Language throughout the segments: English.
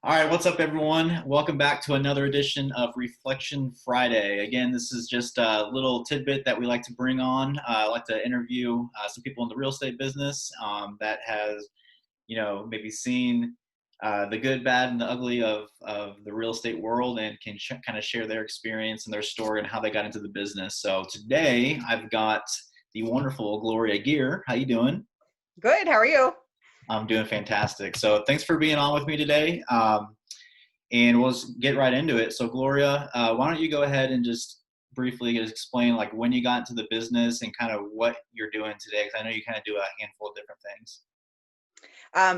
All right, what's up, everyone? Welcome back to another edition of Reflection Friday. Again, this is just a little tidbit that we like to bring on. I like to interview some people in the real estate business that has, maybe seen the good, bad, and the ugly of the real estate world and can kind of share their experience and their story and how they got into the business. So today, I've got the wonderful Gloria Gear. How you doing? Good. How are you? I'm doing fantastic. So thanks for being on with me today. And we'll just get right into it. So Gloria, why don't you go ahead and just briefly explain like when you got into the business and kind of what you're doing today? Because I know you kind of do a handful of different things.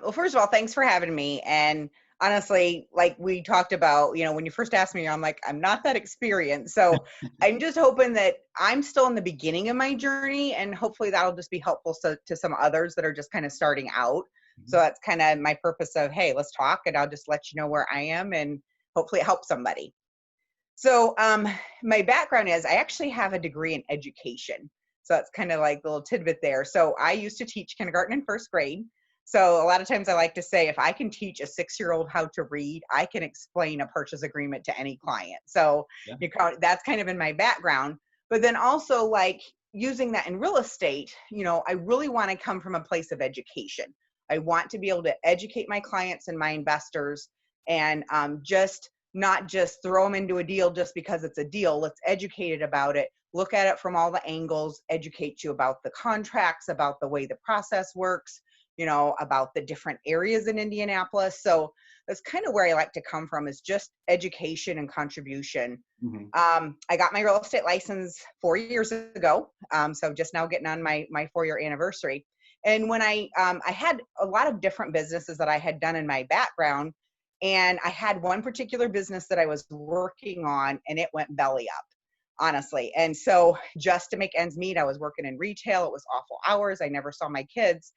Well, first of all, thanks for having me. And honestly, like we talked about, when you first asked me, I'm like, I'm not that experienced. So I'm just hoping that I'm still in the beginning of my journey, and hopefully that'll just be helpful to some others that are just kind of starting out. So that's kind of my purpose of, hey, let's talk, and I'll just let you know where I am, and hopefully it helps somebody. So my background is I actually have a degree in education. So that's kind of like the little tidbit there. So I used to teach kindergarten and first grade. So a lot of times I like to say, if I can teach a 6-year-old how to read, I can explain a purchase agreement to any client. So Yeah. that's kind of in my background. But then also like using that in real estate, I really want to come from a place of education. I want to be able to educate my clients and my investors, and just not just throw them into a deal just because it's a deal. Let's educate it about it. Look at it from all the angles, educate you about the contracts, about the way the process works, about the different areas in Indianapolis. So that's kind of where I like to come from, is just education and contribution. Mm-hmm. I got my real estate license 4 years ago. So just now getting on my 4-year anniversary. And when I had a lot of different businesses that I had done in my background, and I had one particular business that I was working on, and it went belly up, honestly. And so just to make ends meet, I was working in retail. It was awful hours. I never saw my kids.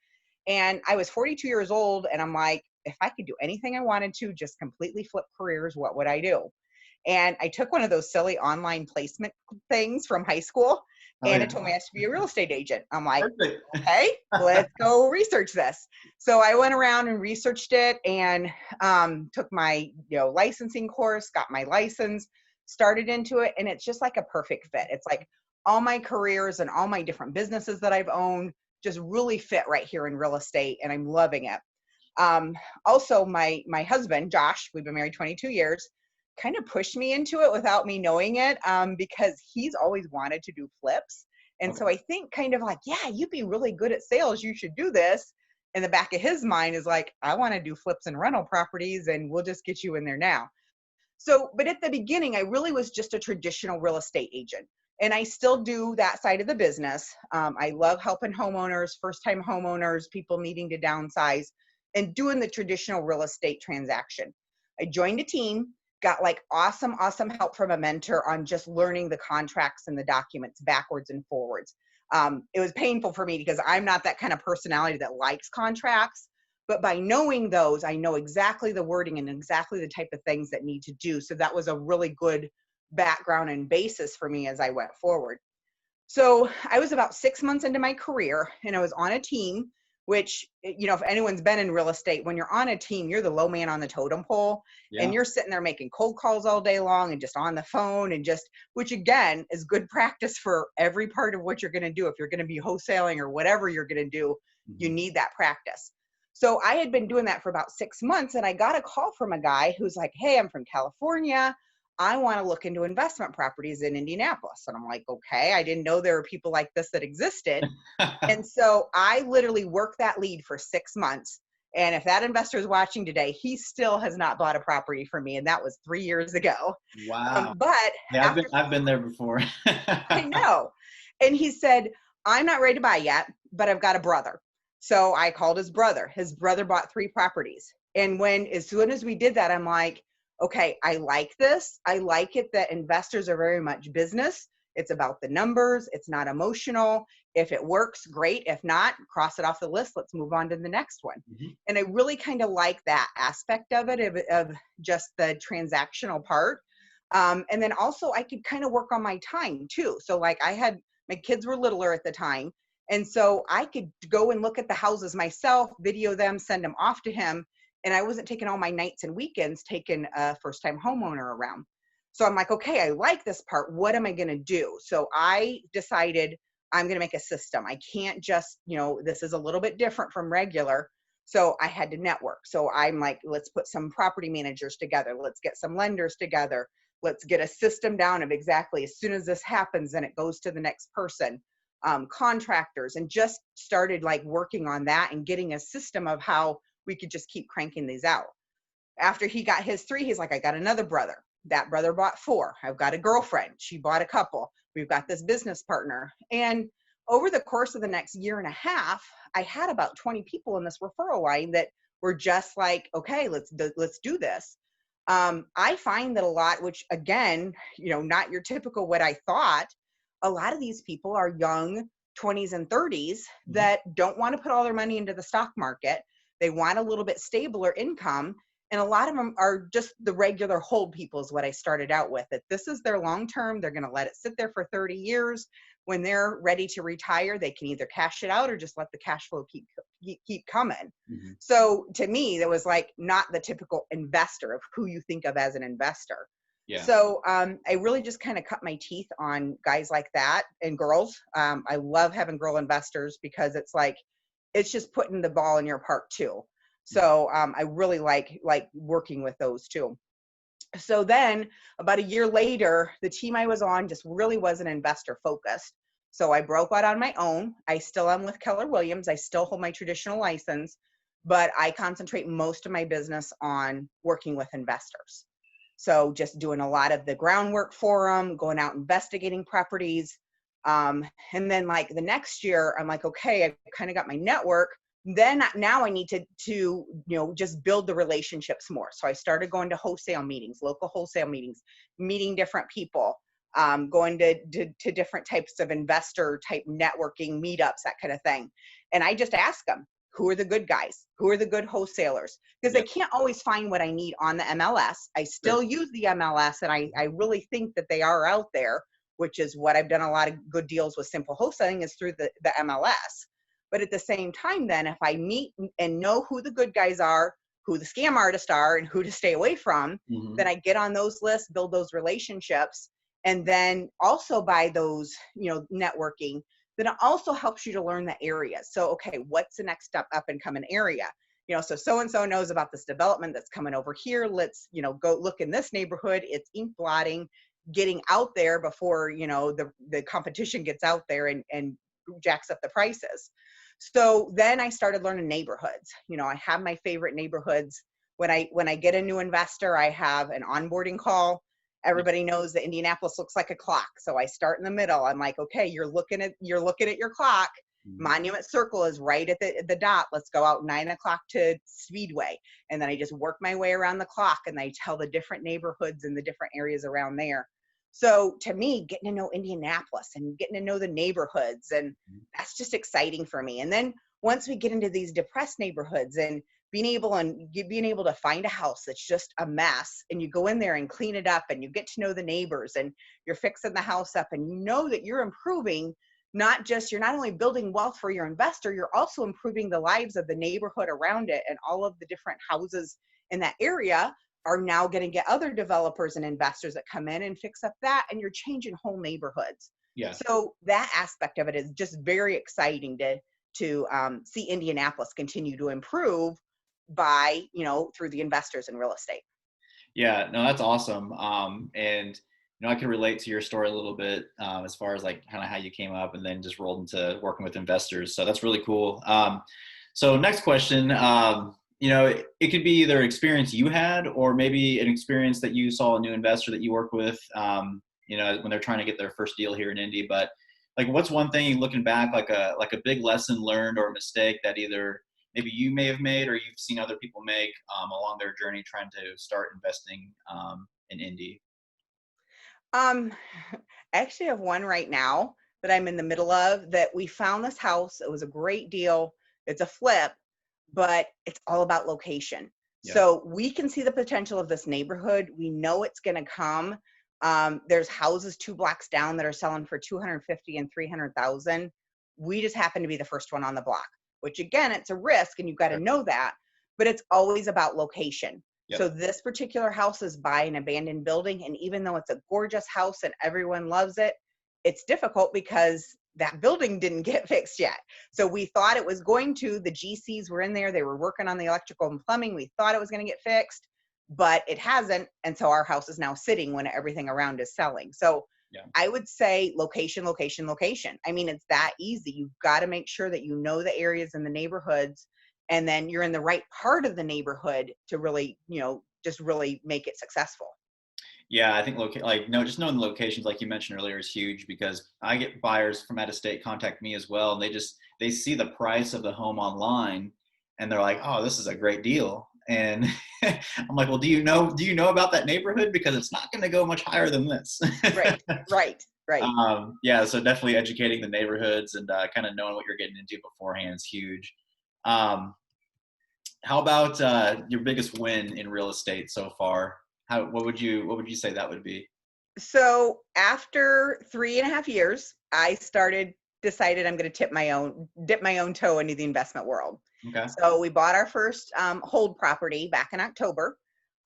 And I was 42 years old, and I'm like, if I could do anything I wanted to, just completely flip careers, what would I do? And I took one of those silly online placement things from high school, Oh, and yeah. it told me I had to be a real estate agent. I'm like, Perfect. okay, let's go research this. So I went around and researched it, and took my licensing course, got my license, started into it, and it's just like a perfect fit. It's like all my careers and all my different businesses that I've owned just really fit right here in real estate, and I'm loving it. Also, my husband, Josh, we've been married 22 years, kind of pushed me into it without me knowing it, because he's always wanted to do flips. And Okay. so I think kind of like, yeah, you'd be really good at sales. You should do this. In the back of his mind is like, I want to do flips and rental properties, and we'll just get you in there now. So, but at the beginning, I really was just a traditional real estate agent. And I still do that side of the business. I love helping homeowners, first-time homeowners, people needing to downsize, and doing the traditional real estate transaction. I joined a team, got like awesome help from a mentor on just learning the contracts and the documents backwards and forwards. It was painful for me because I'm not that kind of personality that likes contracts. But by knowing those, I know exactly the wording and exactly the type of things that need to do. So that was a really good background and basis for me as I went forward. So I was about 6 months into my career, and I was on a team, which, if anyone's been in real estate, when you're on a team, you're the low man on the totem pole, Yeah. and you're sitting there making cold calls all day long and just on the phone, and just, which again is good practice for every part of what you're going to do. If you're going to be wholesaling or whatever you're going to do, you need that practice. So I had been doing that for about 6 months, and I got a call from a guy who's like, hey, I'm from California. I want to look into investment properties in Indianapolis. And I'm like, okay, I didn't know there were people like this that existed. And so I literally worked that lead for 6 months. And if that investor is watching today, he still has not bought a property from me. And that was 3 years ago. Wow. But Yeah, after, I've been there before. I know. And he said, I'm not ready to buy yet, but I've got a brother. So I called his brother. His brother bought 3 properties. And as soon as we did that, I'm like, okay, I like this. I like it that investors are very much business. It's about the numbers. It's not emotional. If it works, great. If not, cross it off the list. Let's move on to the next one. Mhm. And I really kind of like that aspect of it, of just the transactional part. And then also I could kind of work on my time too. So like my kids were littler at the time. And so I could go and look at the houses myself, video them, send them off to him. and I wasn't taking all my nights and weekends taking a first time homeowner around. So I'm like, okay, I like this part. What am I going to do? So I decided I'm going to make a system. I can't just, this is a little bit different from regular. So I had to network. So I'm like, let's put some property managers together. Let's get some lenders together. Let's get a system down of exactly as soon as this happens, then it goes to the next person, contractors, and just started like working on that and getting a system of how we could just keep cranking these out. After he got his 3, he's like, I got another brother. That brother bought 4. I've got a girlfriend. She bought a couple. We've got this business partner. And over the course of the next year and a half, I had about 20 people in this referral line that were just like, okay, let's do this. I find that a lot, which again, not your typical what I thought, a lot of these people are young 20s and 30s that don't want to put all their money into the stock market. They want a little bit stabler income. And a lot of them are just the regular hold people is what I started out with. That this is their long term. They're going to let it sit there for 30 years. When they're ready to retire, they can either cash it out or just let the cash flow keep coming. So to me, that was like not the typical investor of who you think of as an investor. Yeah. So I really just kind of cut my teeth on guys like that and girls. I love having girl investors because it's like, it's just putting the ball in your park too. So I really like working with those too. So then about a year later, the team I was on just really wasn't investor focused. So I broke out on my own. I still am with Keller Williams. I still hold my traditional license, but I concentrate most of my business on working with investors. So just doing a lot of the groundwork for them, going out investigating properties. And then like the next year, I'm like, okay, I've kind of got my network. Then now I need to just build the relationships more. So I started going to wholesale meetings, local wholesale meetings, meeting different people, going to different types of investor type networking meetups, that kind of thing. And I just ask them, who are the good guys? Who are the good wholesalers? Because I can't always find what I need on the MLS. I still use the MLS, and I really think that they are out there, which is what I've done a lot of good deals with Simple Wholesaling is through the MLS. But at the same time, then if I meet and know who the good guys are, who the scam artists are, and who to stay away from, then I get on those lists, build those relationships, and then also by those, networking, then it also helps you to learn the area. So, okay, what's the next up and coming area? So-and-so knows about this development that's coming over here. Let's, go look in this neighborhood. It's ink blotting, getting out there before, the competition gets out there and jacks up the prices. So then I started learning neighborhoods. I have my favorite neighborhoods. When I get a new investor, I have an onboarding call. Everybody knows that Indianapolis looks like a clock. So I start in the middle. I'm like, okay, you're looking at your clock. Monument Circle is right at the dot. Let's go out 9 o'clock to Speedway. And then I just work my way around the clock and I tell the different neighborhoods and the different areas around there. So to me, getting to know Indianapolis and getting to know the neighborhoods, and that's just exciting for me. And then once we get into these depressed neighborhoods and being able to find a house that's just a mess, and you go in there and clean it up and you get to know the neighbors and you're fixing the house up and you know that you're improving, you're not only building wealth for your investor, you're also improving the lives of the neighborhood around it, and all of the different houses in that area are now going to get other developers and investors that come in and fix up that, and you're changing whole neighborhoods. Yeah. So that aspect of it is just very exciting to see Indianapolis continue to improve by, through the investors in real estate. Yeah, no, that's awesome. And I can relate to your story a little bit as far as like kind of how you came up and then just rolled into working with investors. So that's really cool. So next question, it could be either experience you had or maybe an experience that you saw a new investor that you work with, when they're trying to get their first deal here in Indy. But like, what's one thing looking back, like a big lesson learned or a mistake that either maybe you may have made or you've seen other people make along their journey trying to start investing in Indy? I actually have one right now that I'm in the middle of that we found this house. It was a great deal. It's a flip, but it's all about location. Yeah. So we can see the potential of this neighborhood. We know it's going to come. There's houses 2 blocks down that are selling for 250 and 300,000. We just happen to be the first one on the block, which again, it's a risk and you've got to know that. but it's always about location. So Yep. this particular house is by an abandoned building. And even though it's a gorgeous house and everyone loves it, it's difficult because that building didn't get fixed yet. So we thought it was going to, the GCs were in there, they were working on the electrical and plumbing. We thought it was going to get fixed, but it hasn't. And so our house is now sitting when everything around is selling. So Yeah. I would say location, location, location. I mean, it's that easy. You've got to make sure that you know the areas and the neighborhoods, and then you're in the right part of the neighborhood to really, just really make it successful. Yeah, I think like no, just knowing the locations, like you mentioned earlier, is huge because I get buyers from out of state contact me as well, and they see the price of the home online, and they're like, "Oh, this is a great deal." And I'm like, "Well, do you know about that neighborhood? Because it's not going to go much higher than this." Right, right, right. Yeah, so definitely educating the neighborhoods and kind of knowing what you're getting into beforehand is huge. Um, how about your biggest win in real estate so far? What would you say that would be? So after 3.5 years, decided I'm going to dip my own toe into the investment world. Okay. So we bought our first hold property back in October.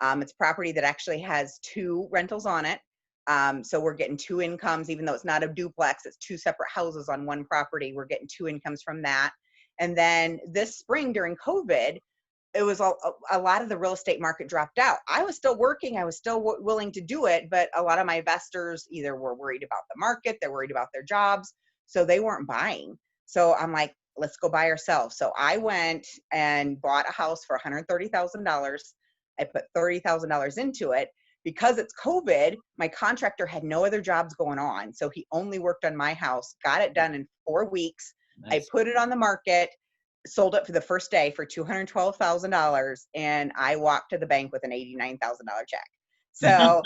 It's property that actually has two rentals on it. So we're getting two incomes, even though it's not a duplex, it's two separate houses on one property. We're getting two incomes from that. And then this spring during COVID, it was a lot of the real estate market dropped out. I was still working. I was still willing to do it, but a lot of my investors either were worried about the market, they're worried about their jobs, so they weren't buying. So I'm like, let's go buy ourselves. So I went and bought a house for $130,000. I put $30,000 into it. Because it's COVID, my contractor had no other jobs going on. So he only worked on my house, got it done in 4 weeks. I Nice. put it on the market, sold it for the first day for $212,000, and I walked to the bank with an $89,000 check. So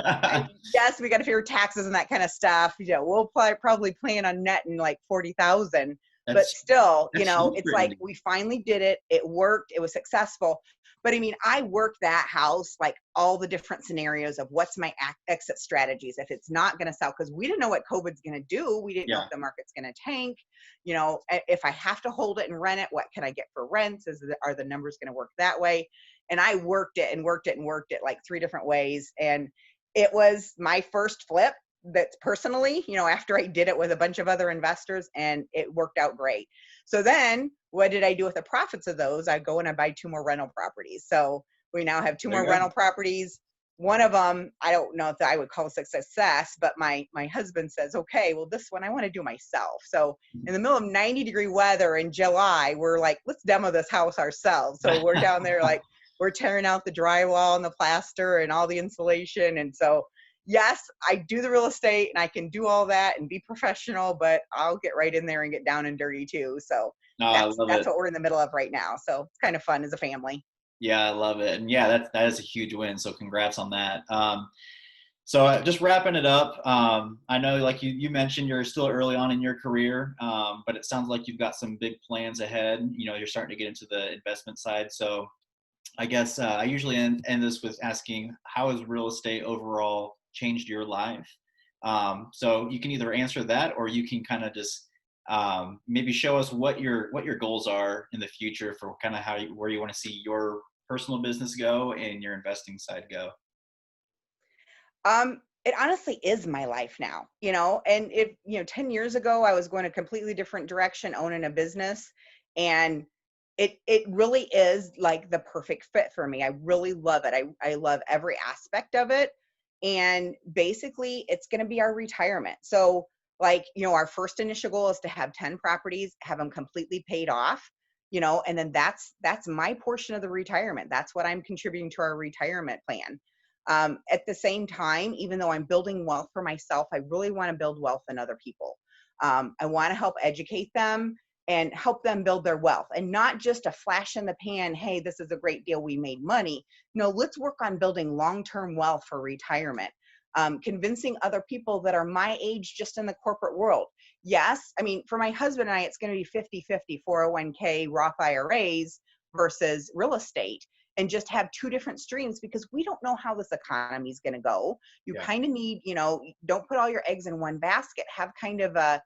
yes, we got to figure taxes and that kind of stuff. We'll probably plan on netting like 40,000, but That's still, that's huge it's for like Indy. we finally did it. It worked. It was successful. But I mean, I worked that house, like all the different scenarios of what's my exit strategies if it's not going to sell, because we didn't know what COVID's going to do. We didn't know if Yeah. the market's going to tank. If I have to hold it and rent it, what can I get for rents? Are the numbers going to work that way? And I worked it and worked it and worked it like three different ways. And it was my first flip that's personally, after I did it with a bunch of other investors, and it worked out great. So then what did I do with the profits of those? I go and I buy two more rental properties. So we now have two There more you go. rental properties. One of them, I don't know if I would call it a success, but my husband says, okay, well, this one I want to do myself. So in the middle of 90-degree weather in July, we're like, let's demo this house ourselves. So we're down there, like, we're tearing out the drywall and the plaster and all the insulation. And so, yes, I do the real estate and I can do all that and be professional, but I'll get right in there and get down and dirty too. So No, I that's love that's it. what we're in the middle of right now. So it's kind of fun as a family. Yeah, I love it. And yeah, that is a huge win. So congrats on that. So just wrapping it up, I know like you mentioned you're still early on in your career, but it sounds like you've got some big plans ahead. You're starting to get into the investment side. So I guess I usually end this with asking, how has real estate overall changed your life? So you can either answer that, or you can kind of just maybe show us what your goals are in the future for kind of where you want to see your personal business go and your investing side go. It honestly is my life now, and if, 10 years ago, I was going a completely different direction, owning a business, and it really is like the perfect fit for me. I really love it. I love every aspect of it. And basically it's going to be our retirement. So like, our first initial goal is to have 10 properties, have them completely paid off, and then that's my portion of the retirement. That's what I'm contributing to our retirement plan. At the same time, even though I'm building wealth for myself, I really want to build wealth in other people. I want to help educate them and help them build their wealth, and not just a flash in the pan, hey, this is a great deal, we made money. No, let's work on building long-term wealth for retirement. Convincing other people that are my age just in the corporate world. Yes, I mean, for my husband and I, it's going to be 50-50 401k, Roth IRAs versus real estate, and just have two different streams, because we don't know how this economy is going to go. You Yeah. kind of need, don't put all your eggs in one basket. Have kind of a,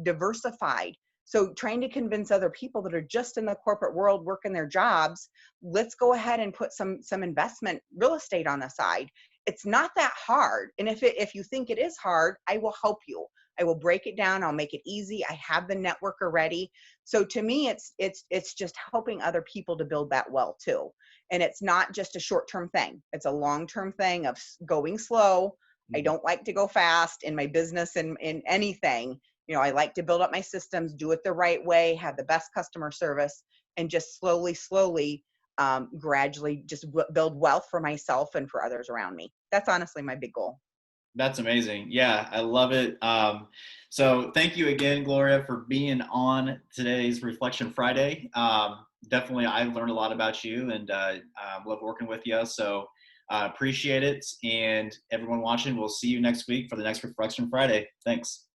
diversified. So trying to convince other people that are just in the corporate world working their jobs, let's go ahead and put some investment real estate on the side. It's not that hard. And if you think it is hard, I will help you. I will break it down. I'll make it easy. I have the network already. So to me, it's just helping other people to build that wealth too. And it's not just a short-term thing. It's a long-term thing of going slow. I Mhm. don't like to go fast in my business and in anything. I like to build up my systems, do it the right way, have the best customer service, and just slowly, gradually just build wealth for myself and for others around me. That's honestly my big goal. That's amazing. Yeah, I love it. So thank you again, Gloria, for being on today's Reflection Friday. Definitely, I've learned a lot about you and love working with you. So appreciate it. And everyone watching, we'll see you next week for the next Reflection Friday. Thanks.